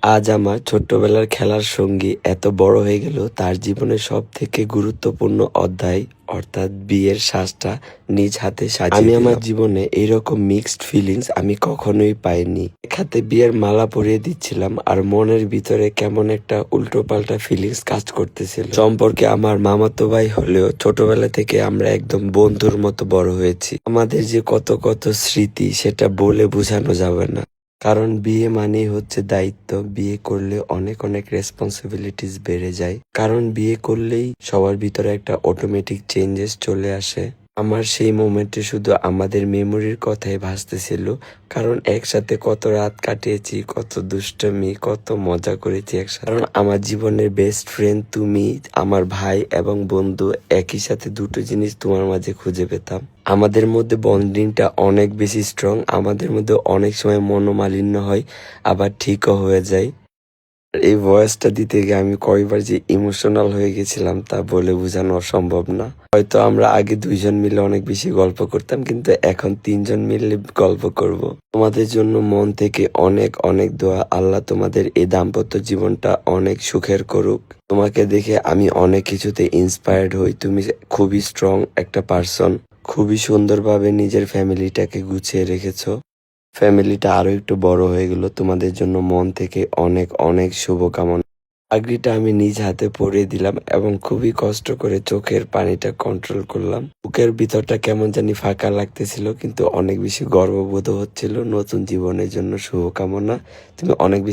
আজ আমার ছোট্টবেলার খেলার সঙ্গী এত বড় হয়ে গেল, তার জীবনের সবথেকে গুরুত্বপূর্ণ অধ্যায় অর্থাৎ বিয়ের সাজটা নিজ হাতে সাজিয়ে দিলাম। আমার জীবনে এইরকম মিক্সড ফিলিংস আমি কখনোই পাইনি। এক হাতে বিয়ের মালা পরিয়ে দিচ্ছিলাম আর মনের ভিতরে কেমন একটা উল্টোপাল্টা ফিলিংস কাজ করতেছিল। সম্পর্কে আমার মামাতো ভাই হলেও ছোটবেলা থেকে আমরা একদম বন্ধুর মতো বড় হয়েছি। আমাদের যে কত কত স্মৃতি সেটা বলে বোঝানো যাবে না। কারণ বিয়ে মানেই হচ্ছে দায়িত্ব। বিয়ে করলে অনেক অনেক রেসপন্সিবিলিটিস বেড়ে যায়। কারণ বিয়ে করলেই সবার ভিতরে একটা অটোমেটিক চেঞ্জেস চলে আসে। আমার সেই মোমেন্টে শুধু আমাদের মেমোরির কথাই ভাসতেছিল। কারণ একসাথে কত রাত কাটিয়েছি, কত দুষ্টুমি, কত মজা করেছি একসাথে। কারণ আমার জীবনের বেস্ট ফ্রেন্ড তুমি, আমার ভাই এবং বন্ধু, একই সাথে দুটো জিনিস তোমার মাঝে খুঁজে পেতাম। আমাদের মধ্যে বন্ডিংটা অনেক বেশি স্ট্রং। আমাদের মধ্যে অনেক সময় মনোমালিন্য হয়, আবার ঠিকও হয়ে যায়। এই ভয়েসটা দিতে গিয়ে আমি কয়বার যে ইমোশনাল হয়ে গেছিলাম তা বলে বোঝানো অসম্ভব না। হয়তো আমরা আগে দুইজন মিলে অনেক বেশি গল্প করতাম, কিন্তু এখন তিনজন মিলে গল্প করব। তোমাদের জন্য মন থেকে অনেক অনেক দোয়া। আল্লাহ তোমাদের এই দাম্পত্য জীবনটা অনেক সুখের করুক। তোমাকে দেখে আমি অনেক কিছুতে ইন্সপায়ার্ড হই। তুমি খুবই স্ট্রং একটা পার্সন। খুবই সুন্দরভাবে নিজের ফ্যামিলিটাকে গুছিয়ে রেখেছো। ফ্যামিলিটা আরো একটু বড় হয়ে গেল। তোমাদের জন্য মন থেকে অনেক অনেক শুভকামনা। পাগড়িটা আমি নিজ হাতে পরিয়ে দিলাম এবং খুবই কষ্ট করে চোখের পানিটা কন্ট্রোল করলাম। বুকের ভিতরটা কেমন জানি ফাঁকা লাগতেছিল, কিন্তু অনেক বেশি গর্ববোধ হচ্ছিল। নতুন জীবনের জন্য শুভকামনা। তুমি অনেক বেশি